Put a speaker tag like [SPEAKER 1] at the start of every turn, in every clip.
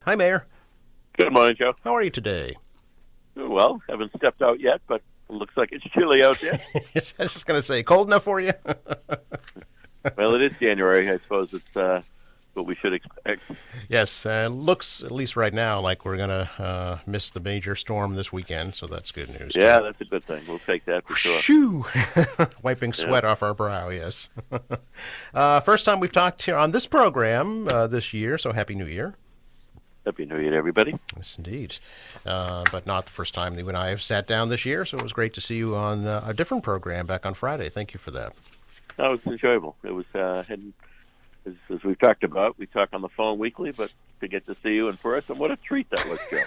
[SPEAKER 1] Hi, Mayor.
[SPEAKER 2] Good morning, Joe.
[SPEAKER 1] How are you today?
[SPEAKER 2] Doing well. Haven't stepped out yet, but it looks like it's chilly out there.
[SPEAKER 1] I was just going to say, cold enough for you?
[SPEAKER 2] Well, it is January. I suppose it's what we should expect.
[SPEAKER 1] Yes, looks, at least right now, like we're going to miss the major storm this weekend, so that's good news,
[SPEAKER 2] Yeah,
[SPEAKER 1] too.
[SPEAKER 2] that's a good thing. We'll take that for sure.
[SPEAKER 1] Shoo! Wiping
[SPEAKER 2] Yeah.
[SPEAKER 1] sweat off our brow, yes. First time we've talked here on this program this year, so Happy New Year.
[SPEAKER 2] Happy New Year, to everybody.
[SPEAKER 1] Yes, indeed. But not the first time you and I have sat down this year, so it was great to see you on a different program back on Friday. Thank you for that.
[SPEAKER 2] No, it was enjoyable. It was, as we've talked about, we talk on the phone weekly, but to get to see you in person, what a treat that was, Joe.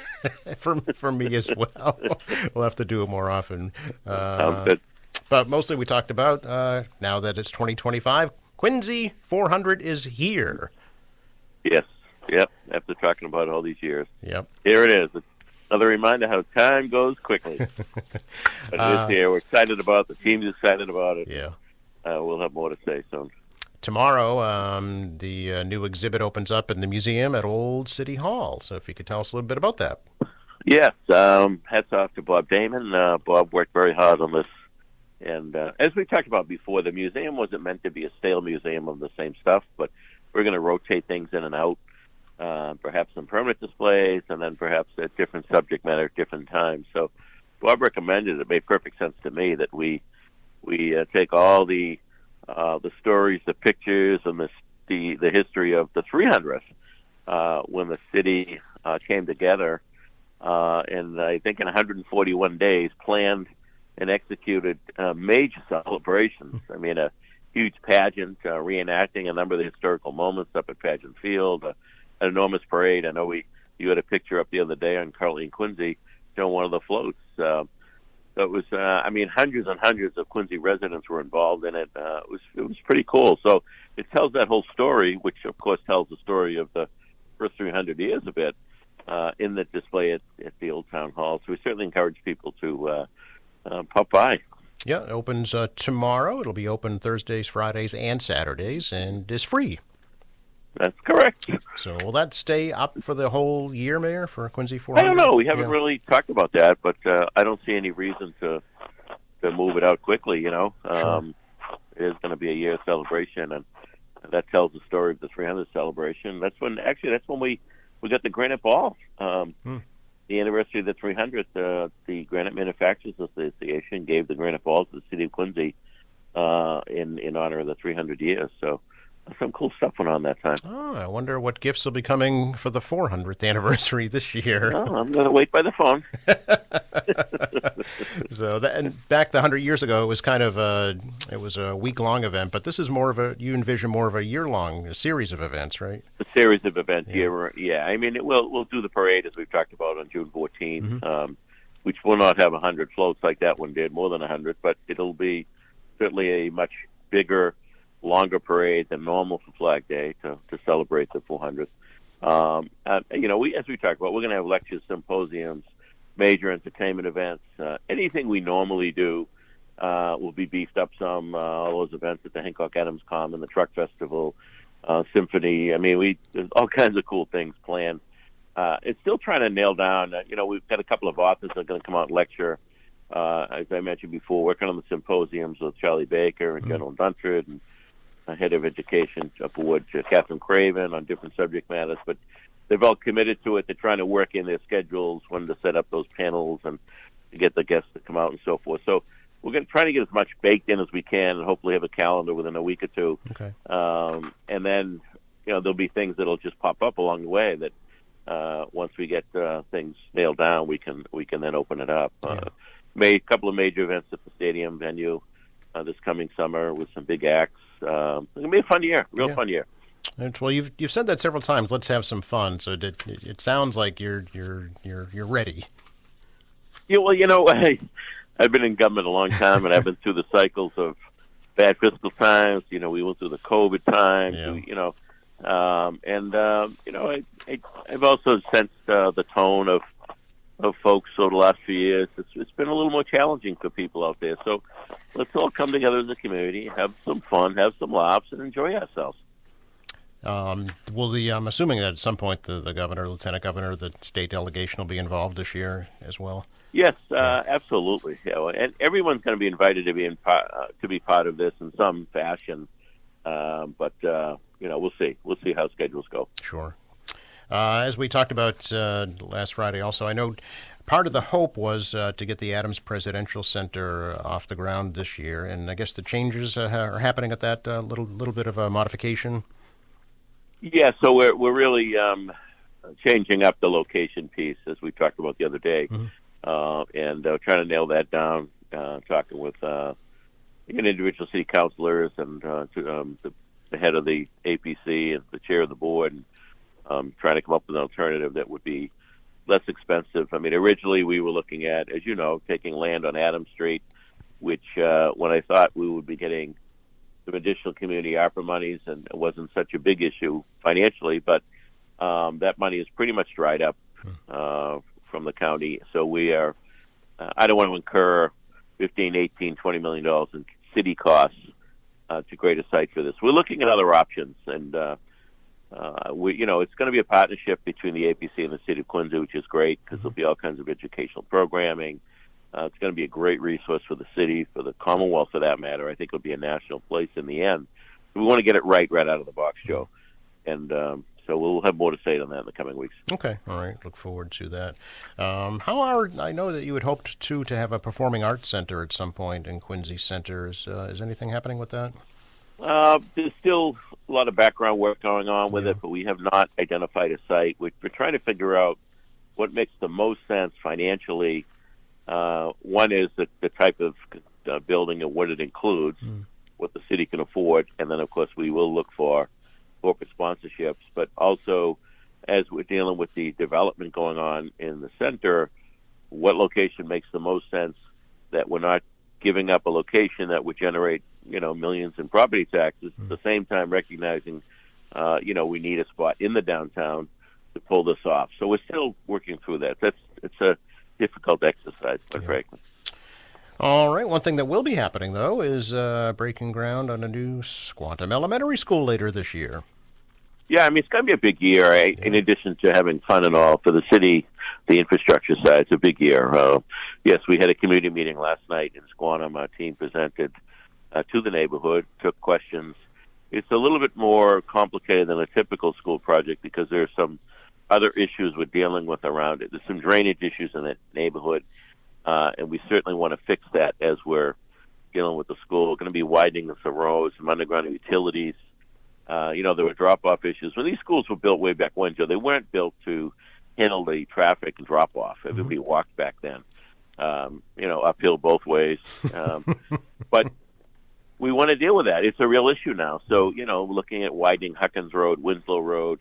[SPEAKER 1] For me as well. We'll have to do it more often.
[SPEAKER 2] Sounds good.
[SPEAKER 1] But mostly we talked about, now that it's 2025, Quincy 400 is here.
[SPEAKER 2] Yes. Yep. After talking about it all these years.
[SPEAKER 1] Yep.
[SPEAKER 2] Here it is. It's another reminder how time goes quickly. But it is here. We're excited about it. The team's excited about it.
[SPEAKER 1] Yeah.
[SPEAKER 2] We'll have more to say soon.
[SPEAKER 1] Tomorrow, the new exhibit opens up in the museum at Old City Hall. So if you could tell us a little bit about that.
[SPEAKER 2] Yes, hats off to Bob Damon. Bob worked very hard on this. And as we talked about before, the museum wasn't meant to be a stale museum of the same stuff, but we're going to rotate things in and out, perhaps some permanent displays, and then perhaps at different subject matter at different times. So Bob recommended, it made perfect sense to me, that we take all the stories, the pictures, and the history of the 300th when the city came together, and I think in 141 days planned and executed major celebrations. I mean, a huge pageant reenacting a number of the historical moments up at Pageant Field, an enormous parade. I know you had a picture up the other day on Carly and Quincy showing one of the floats. So it was, hundreds and hundreds of Quincy residents were involved in it. It was pretty cool. So it tells that whole story, which of course tells the story of the first 300 years a bit, in the display at the Old Town Hall. So we certainly encourage people to pop by.
[SPEAKER 1] Yeah, it opens tomorrow. It'll be open Thursdays, Fridays, and Saturdays, and is free.
[SPEAKER 2] That's correct.
[SPEAKER 1] So will that stay up for the whole year, Mayor, for Quincy 400?
[SPEAKER 2] I don't know. We haven't really talked about that, but I don't see any reason to move it out quickly.
[SPEAKER 1] Sure.
[SPEAKER 2] It is going to be a year celebration, and that tells the story of the 300th celebration. That's when we got the granite ball. The anniversary of the 300th, the Granite Manufacturers Association gave the granite ball to the city of Quincy in honor of the 300 years. So some cool stuff went on that time.
[SPEAKER 1] Oh, I wonder what gifts will be coming for the 400th anniversary this year.
[SPEAKER 2] Oh, I'm going to wait by the phone.
[SPEAKER 1] So and back 100 years ago, it was kind of it was a week-long event, but this is you envision more of a year-long series of events, right?
[SPEAKER 2] A series of events, yeah. I mean, we'll do the parade as we've talked about on June 14th, which will not have 100 floats like that one did, more than 100, but it'll be certainly a much bigger, longer parade than normal for Flag Day to celebrate the 400th. As we talked about, we're going to have lectures, symposiums, major entertainment events. Anything we normally do will be beefed up some. All those events at the Hancock Adams Common, the Truck Festival, Symphony. I mean, there's all kinds of cool things planned. It's still trying to nail down. We've got a couple of authors that are going to come out and lecture. As I mentioned before, working on the symposiums with Charlie Baker and General Duntford and head of education Upperwood, Catherine Craven, on different subject matters. But they've all committed to it. They're trying to work in their schedules when to set up those panels and to get the guests to come out and so forth. So we're going to try to get as much baked in as we can and hopefully have a calendar within a week or two.
[SPEAKER 1] Okay.
[SPEAKER 2] And then, there'll be things that'll just pop up along the way that once we get things nailed down, we can then open it up. A couple of major events at the stadium venue this coming summer with some big acts. It's going to be a fun year, fun year.
[SPEAKER 1] Well, you've said that several times. Let's have some fun. So it sounds like you're ready.
[SPEAKER 2] Yeah, well, I've been in government a long time, and I've been through the cycles of bad fiscal times. We went through the COVID times. I've also sensed the tone of folks over the last few years. It's been a little more challenging for people out there. So let's all come together as a community, have some fun, have some laughs, and enjoy ourselves.
[SPEAKER 1] I'm assuming that at some point the governor, lieutenant governor, the state delegation will be involved this year as well.
[SPEAKER 2] Yes,
[SPEAKER 1] Yeah.
[SPEAKER 2] absolutely. And everyone's going to be invited to be part of this in some fashion. But we'll see. We'll see how schedules go.
[SPEAKER 1] Sure. As we talked about last Friday, also, I know part of the hope was to get the Adams Presidential Center off the ground this year, and I guess the changes are happening at that little bit of a modification.
[SPEAKER 2] Yeah, so we're really changing up the location piece as we talked about the other day, and trying to nail that down. Talking with individual city councilors and the head of the APC and the chair of the board, and trying to come up with an alternative that would be less expensive. I mean, originally we were looking at, as you know, taking land on Adams Street, which when I thought we would be getting some additional community ARPA monies, and it wasn't such a big issue financially, but that money is pretty much dried up from the county. So we are, I don't want to incur 15, 18, $20 million in city costs to create a site for this. We're looking at other options, and it's going to be a partnership between the APC and the city of Quincy, which is great because there'll be all kinds of educational programming. It's going to be a great resource for the city, for the Commonwealth for that matter. I think it'll be a national place in the end. We want to get it right out of the box, Joe. And so we'll have more to say on that in the coming weeks.
[SPEAKER 1] Okay, all right. Look forward to that. I know that you had hoped to have a performing arts center at some point in Quincy Center. Is anything happening with that?
[SPEAKER 2] There's still a lot of background work going on with it, but we have not identified a site. We're trying to figure out what makes the most sense financially. One is the type of building and what it includes, what the city can afford, and then, of course, we will look for corporate sponsorships. But also, as we're dealing with the development going on in the center, what location makes the most sense that we're not giving up a location that would generate, millions in property taxes, at the same time recognizing, we need a spot in the downtown to pull this off. So we're still working through that. It's a difficult exercise, quite frankly.
[SPEAKER 1] All right. One thing that will be happening, though, is breaking ground on a new Squantum Elementary School later this year.
[SPEAKER 2] Yeah, I mean, it's going to be a big year. In addition to having fun and all, for the city, the infrastructure side, it's a big year. Yes, we had a community meeting last night in Squantum. Our team presented to the neighborhood, took questions. It's a little bit more complicated than a typical school project because there are some other issues we're dealing with around it. There's some drainage issues in the neighborhood, and we certainly want to fix that as we're dealing with the school. We're going to be widening some roads, some underground utilities. There were drop-off issues. When these schools were built way back when, Joe, they weren't built to handle the traffic and drop-off. Everybody walked back then, uphill both ways. But we want to deal with that. It's a real issue now. So, looking at widening Huckins Road, Winslow Road,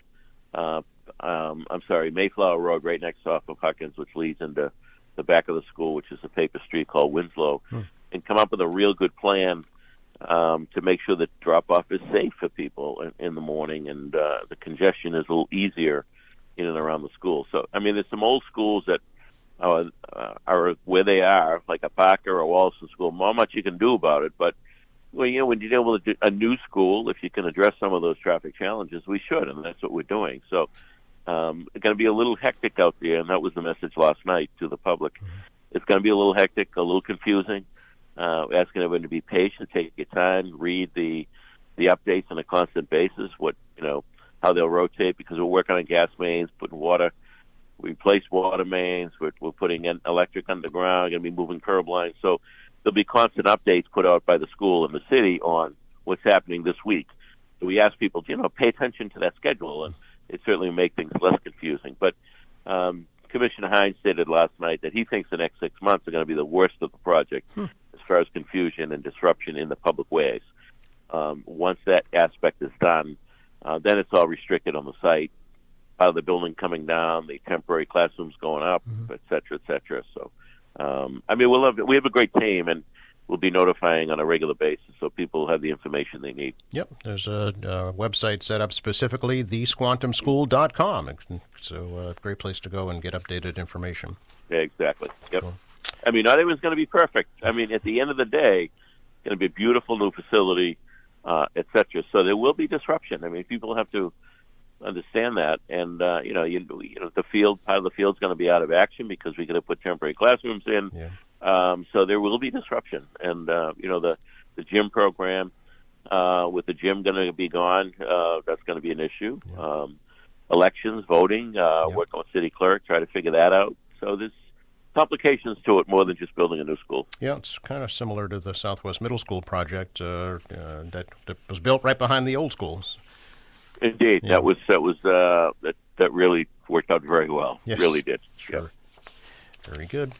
[SPEAKER 2] Mayflower Road right next off of Huckins, which leads into the back of the school, which is a paper street called Winslow, and come up with a real good plan to make sure that drop-off is safe for people in the morning, and the congestion is a little easier in and around the school. So, I mean, there's some old schools that are where they are, like a Parker or Wallaston School. Not much you can do about it, but when you deal with a new school, if you can address some of those traffic challenges, we should, and that's what we're doing. So it's going to be a little hectic out there, and that was the message last night to the public. It's going to be a little hectic, a little confusing. Asking everyone to be patient, take your time, read the updates on a constant basis, how they'll rotate, because we're working on gas mains, putting water, we replace water mains, we're putting in electric underground, going to be moving curb lines. So there'll be constant updates put out by the school and the city on what's happening this week. So we ask people to, pay attention to that schedule, and it certainly will make things less confusing. But Commissioner Hines stated last night that he thinks the next 6 months are going to be the worst of the project as far as confusion and disruption in the public ways. Once that aspect is done, then it's all restricted on the site. Part of the building coming down, the temporary classrooms going up, et cetera, et cetera. So, we have a great team, and we'll be notifying on a regular basis so people have the information they need.
[SPEAKER 1] Yep, there's a website set up specifically, thesquantumschool.com. So a great place to go and get updated information.
[SPEAKER 2] Yeah, exactly. Yep.
[SPEAKER 1] Cool.
[SPEAKER 2] Not everyone's going to be perfect. At the end of the day, it's going to be a beautiful new facility. etc. So there will be disruption. I mean, people have to understand that, and the field, part of the field's going to be out of action because we're going to put temporary classrooms in.
[SPEAKER 1] Yeah.
[SPEAKER 2] So there will be disruption, and the gym program, with the gym going to be gone, that's going to be an issue.
[SPEAKER 1] Yeah.
[SPEAKER 2] Elections, voting, working with city clerk, try to figure that out. So there's complications to it more than just building a new school.
[SPEAKER 1] Yeah, it's kind of similar to the Southwest Middle School project that was built right behind the old schools.
[SPEAKER 2] Indeed,
[SPEAKER 1] Yeah.
[SPEAKER 2] that really worked out very well.
[SPEAKER 1] Yes.
[SPEAKER 2] Really did.
[SPEAKER 1] Sure.
[SPEAKER 2] Yeah.
[SPEAKER 1] Very good.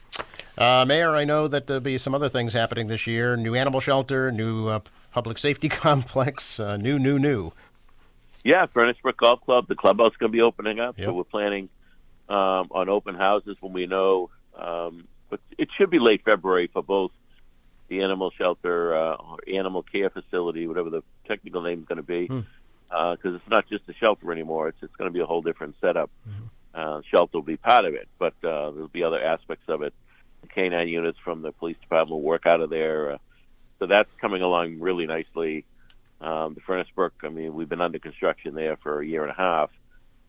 [SPEAKER 1] Mayor, I know that there'll be some other things happening this year. New animal shelter, new public safety complex, new.
[SPEAKER 2] Yeah, Furnace Brook Golf Club. The clubhouse is going to be opening up,
[SPEAKER 1] Yep.
[SPEAKER 2] so we're planning on open houses when we know. But it should be late February for both the animal shelter or animal care facility, whatever the technical name is going to be, because it's not just a shelter anymore. It's going to be a whole different setup. Shelter will be part of it, but there'll be other aspects of it. The canine units from the police department will work out of there. So that's coming along really nicely. The Furnace Brook, I mean, we've been under construction there for a year and a half.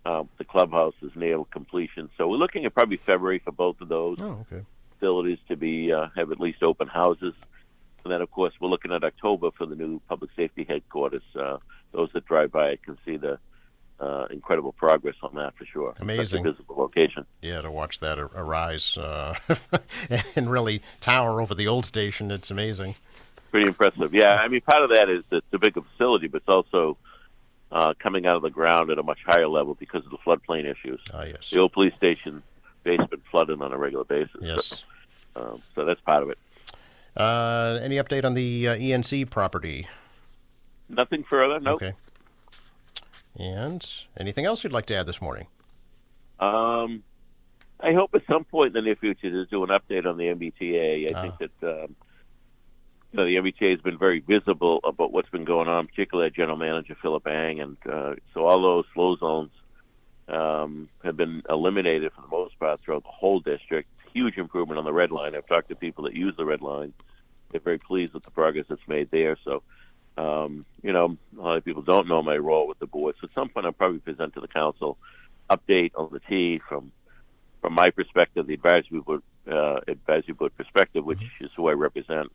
[SPEAKER 2] The clubhouse is near completion. So we're looking at probably February for both of those
[SPEAKER 1] Oh, okay.
[SPEAKER 2] facilities to be have at least open houses. And then, of course, we're looking at October for the new public safety headquarters. Those that drive by can see the incredible progress on that for sure.
[SPEAKER 1] Amazing.
[SPEAKER 2] Such a visible location.
[SPEAKER 1] Yeah, to watch that arise and really tower over the old station, it's amazing.
[SPEAKER 2] Pretty impressive. Yeah, I mean, part of that is it's a bigger facility, but it's also coming out of the ground at a much higher level because of the floodplain issues.
[SPEAKER 1] Ah, yes.
[SPEAKER 2] The old police station basement flooded on a regular basis.
[SPEAKER 1] Yes.
[SPEAKER 2] So that's part of it.
[SPEAKER 1] Any update on the ENC property?
[SPEAKER 2] Nothing further. Nope.
[SPEAKER 1] Okay. And anything else you'd like to add this morning?
[SPEAKER 2] I hope at some point in the near future to do an update on the MBTA. I think that the MBTA has been very visible about what's been going on, particularly at General Manager Philip Ang, and so all those slow zones have been eliminated for the most part throughout the whole district. Huge improvement on the red line. I've talked to people that use the red line. They're very pleased with the progress that's made there. So, a lot of people don't know my role with the board. So at some point I'll probably present to the council update on the T from my perspective, the advisory board perspective, which is who I represent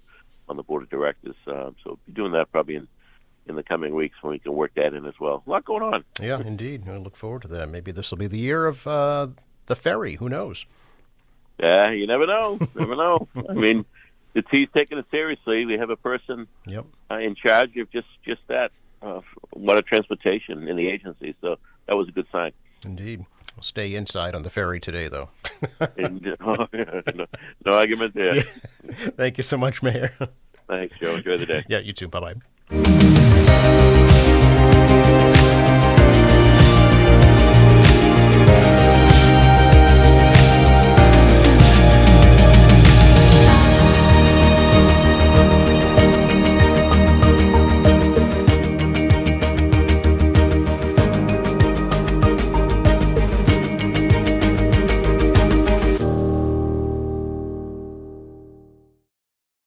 [SPEAKER 2] on the board of directors. So we'll be doing that probably in the coming weeks when we can work that in as well. A lot going on.
[SPEAKER 1] Yeah, indeed. I look forward to that. Maybe this will be the year of the ferry. Who knows?
[SPEAKER 2] Yeah, you never know. Never know. I mean, the T's taking it seriously. We have a person
[SPEAKER 1] Yep.
[SPEAKER 2] in charge of just that, water transportation in the agency. So that was a good sign.
[SPEAKER 1] Indeed. We'll stay inside on the ferry today, though.
[SPEAKER 2] And, no argument there.
[SPEAKER 1] Thank you so much, Mayor.
[SPEAKER 2] Thanks, Joe. Enjoy the day.
[SPEAKER 1] Yeah, you too. Bye-bye.